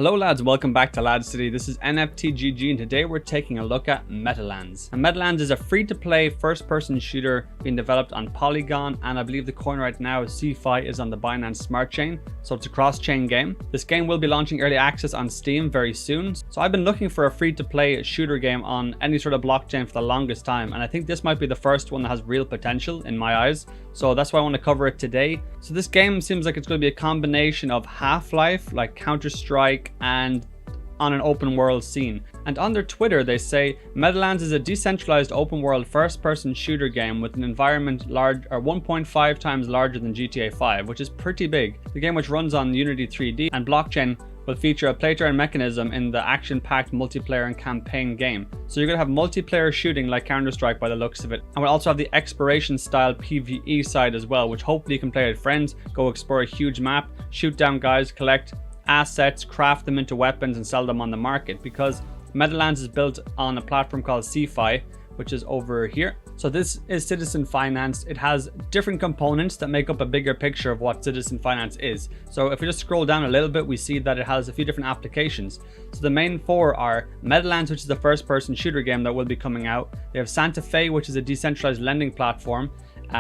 Hello lads, welcome back to LADZ City. This is nftgg and today we're taking a look at Metalands. And Metalands is a free-to-play first-person shooter being developed on Polygon, and I believe the coin right now is CIFI is on the Binance Smart Chain, so it's a cross-chain game. This game will be launching early access on Steam very soon. So I've been looking for a free-to-play shooter game on any sort of blockchain for the longest time, and I think this might be the first one that has real potential in my eyes. So that's why I want to cover it today. So this game seems like it's going to be a combination of Half-Life, like Counter-Strike, and on an open world scene. And on their Twitter they say Metalands is a decentralized open world first person shooter game with an environment large or 1.5 times larger than GTA 5, which is pretty big. The game, which runs on Unity 3D and blockchain, will feature a play-to-earn mechanism in the action-packed multiplayer and campaign game. So you're going to have multiplayer shooting like Counter-Strike by the looks of it. And we'll also have the exploration style PvE side as well, which hopefully you can play with friends, go explore a huge map, shoot down guys, collect assets, craft them into weapons and sell them on the market, because Metalands is built on a platform called CIFI, which is over here. So this is citizen financed. It has different components that make up a bigger picture of what citizen finance is. So if we just scroll down a little bit, we see that it has a few different applications. So the main four are Metalands, which is the first person shooter game that will be coming out. They have Santa Fe, which is a decentralized lending platform.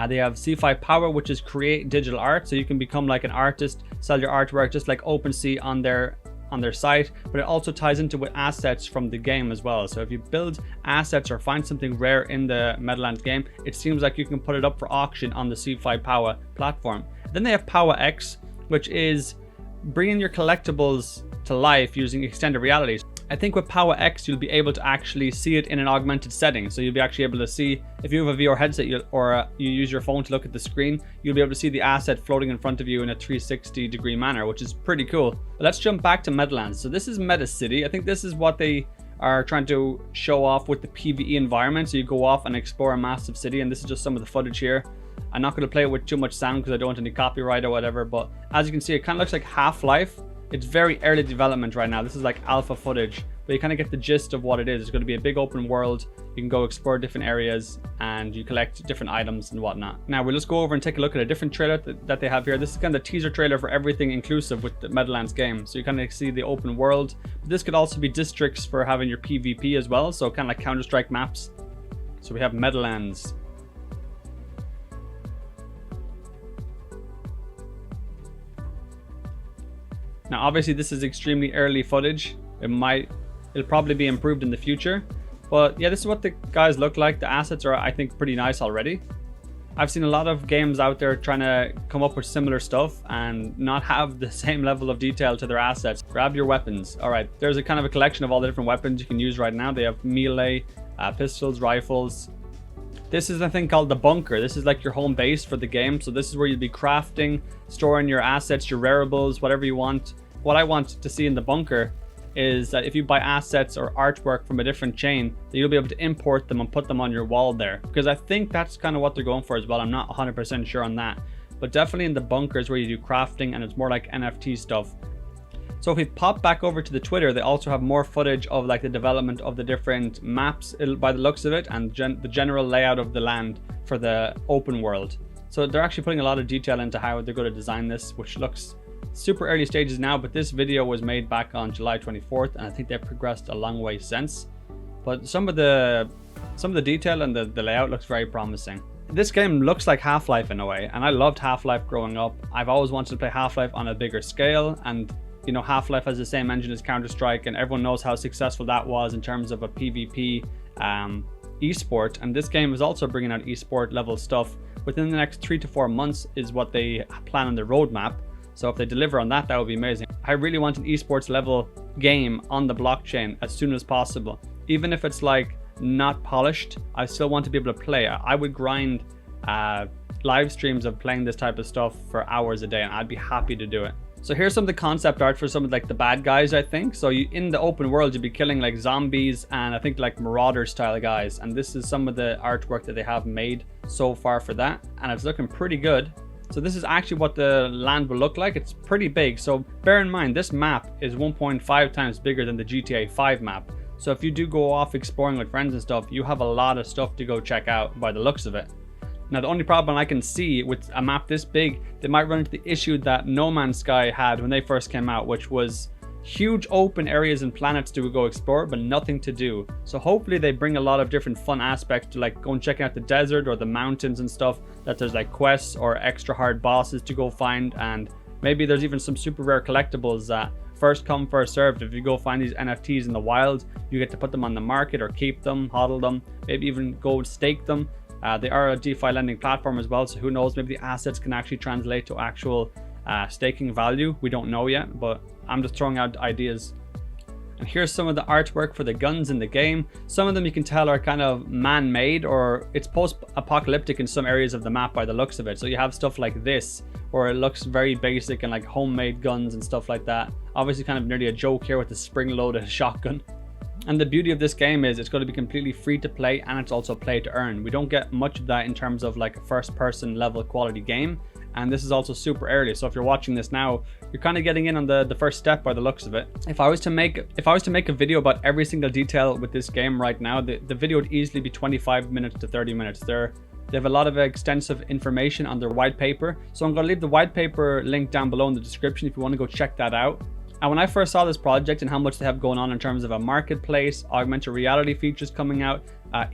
They have CIFI Power, which is create digital art, so you can become like an artist, sell your artwork just like OpenSea on their site, but it also ties into with assets from the game as well. So if you build assets or find something rare in the Metalands game, it seems like you can put it up for auction on the CIFI Power platform. Then they have Power X, which is bringing your collectibles to life using extended realities. I think with Power X you'll be able to actually see it in an augmented setting. So you'll be actually able to see, if you have a VR headset or you use your phone to look at the screen, you'll be able to see the asset floating in front of you in a 360-degree manner, which is pretty cool. But let's jump back to Metalands. So this is Meta City. I think this is what they are trying to show off with the PvE environment. So you go off and explore a massive city, and this is just some of the footage here. I'm not going to play it with too much sound because I don't want any copyright or whatever, but as you can see, it kind of looks like Half-Life. It's very early development right now. This is like alpha footage, but you kind of get the gist of what it is. It's going to be a big open world. You can go explore different areas and you collect different items and whatnot. Now we'll just go over and take a look at a different trailer that they have here. This is kind of the teaser trailer for everything inclusive with the Metalands game. So you kind of see the open world. But this could also be districts for having your PvP as well. So kind of like Counter-Strike maps. So we have Metalands. Now obviously this is extremely early footage. It'll probably be improved in the future. But yeah, this is what the guys look like. The assets are, I think, pretty nice already. I've seen a lot of games out there trying to come up with similar stuff and not have the same level of detail to their assets. Grab your weapons. All right, there's a kind of a collection of all the different weapons you can use right now. They have melee, pistols, rifles. This is a thing called the bunker. This is like your home base for the game. So this is where you'll be crafting, storing your assets, your rareables, whatever you want. What I want to see in the bunker is that if you buy assets or artwork from a different chain, that you'll be able to import them and put them on your wall there. Because I think that's kind of what they're going for as well. I'm not 100% sure on that. But definitely in the bunker is where you do crafting, and it's more like NFT stuff. So if we pop back over to the Twitter, they also have more footage of like the development of the different maps by the looks of it, and the general layout of the land for the open world. So they're actually putting a lot of detail into how they're going to design this, which looks super early stages now, but this video was made back on July 24th, and I think they've progressed a long way since. But some of the detail and the layout looks very promising. This game looks like Half-Life in a way, and I loved Half-Life growing up. I've always wanted to play Half-Life on a bigger scale, and you know, Half-Life has the same engine as Counter-Strike, and everyone knows how successful that was in terms of a PvP esport. And this game is also bringing out esport level stuff within the next 3 to 4 months is what they plan on the roadmap. So if they deliver on that, that would be amazing. I really want an esports level game on the blockchain as soon as possible. Even if it's like not polished, I still want to be able to play. I would grind live streams of playing this type of stuff for hours a day, and I'd be happy to do it. So here's some of the concept art for some of like the bad guys, I think. So you, in the open world, you'd be killing like zombies and I think like marauder style guys. And this is some of the artwork that they have made so far for that. And it's looking pretty good. So this is actually what the land will look like. It's pretty big. So bear in mind, this map is 1.5 times bigger than the GTA 5 map. So if you do go off exploring with friends and stuff, you have a lot of stuff to go check out by the looks of it. Now, the only problem I can see with a map this big, they might run into the issue that No Man's Sky had when they first came out, which was huge open areas and planets to go explore, but nothing to do. So hopefully they bring a lot of different fun aspects to like go and checking out the desert or the mountains and stuff, that there's like quests or extra hard bosses to go find, and maybe there's even some super rare collectibles that first come first served. If you go find these NFTs in the wild, you get to put them on the market or keep them, hodl them, maybe even go stake them. They are a DeFi lending platform as well, so who knows, maybe the assets can actually translate to actual staking value. We don't know yet, but I'm just throwing out ideas. And here's some of the artwork for the guns in the game. Some of them you can tell are kind of man-made, or it's post-apocalyptic in some areas of the map by the looks of it. So you have stuff like this, or it looks very basic and like homemade guns and stuff like that. Obviously kind of nearly a joke here with the spring-loaded shotgun. And the beauty of this game is it's going to be completely free to play, and it's also play to earn. We don't get much of that in terms of like a first person level quality game. And this is also super early, so if you're watching this now, you're kind of getting in on the first step by the looks of it. If I was to make a video about every single detail with this game right now, the video would easily be 25 minutes to 30 minutes. They have a lot of extensive information on their white paper, so I'm going to leave the white paper link down below in the description if you want to go check that out. And when I first saw this project and how much they have going on in terms of a marketplace, augmented reality features coming out,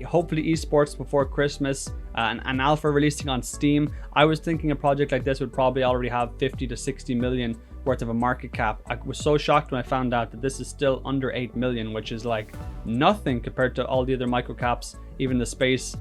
hopefully esports before Christmas, an alpha releasing on Steam, I was thinking a project like this would probably already have 50 to 60 million worth of a market cap. I was so shocked when I found out that this is still under 8 million, which is like nothing compared to all the other micro caps, even the space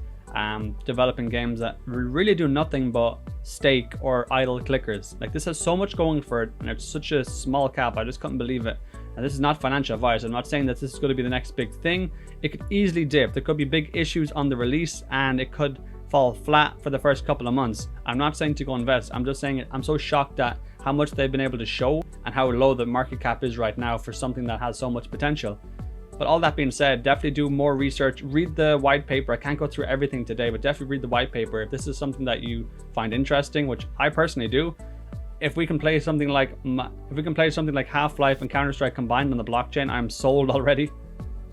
developing games that really do nothing but stake or idle clickers. Like, this has so much going for it, and it's such a small cap. I just couldn't believe it. And this is not financial advice. I'm not saying that this is going to be the next big thing. It could easily dip. There could be big issues on the release, and it could fall flat for the first couple of months. I'm not saying to go invest. I'm just saying I'm so shocked at how much they've been able to show and how low the market cap is right now for something that has so much potential. But all that being said, definitely do more research, read the white paper. I can't go through everything today, but definitely read the white paper if this is something that you find interesting, which I personally do. If we can play something like Half-Life and Counter-Strike combined on the blockchain, I'm sold already.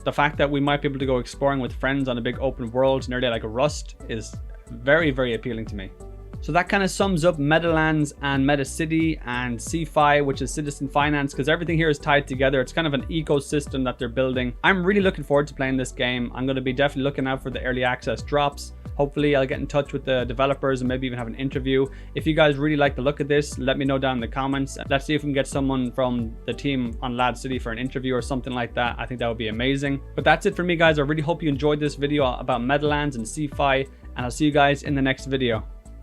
The fact that we might be able to go exploring with friends on a big open world nearly like a Rust is very, very appealing to me. So that kind of sums up Metalands and Metacity and CIFI, which is citizen finance, because everything here is tied together. It's kind of an ecosystem that they're building. I'm really looking forward to playing this game. I'm going to be definitely looking out for the early access drops. Hopefully I'll get in touch with the developers and maybe even have an interview. If you guys really like the look of this, let me know down in the comments. Let's see if we can get someone from the team on LADZ City for an interview or something like that. I think that would be amazing. But that's it for me, guys. I really hope you enjoyed this video about Metalands and CIFI, and I'll see you guys in the next video.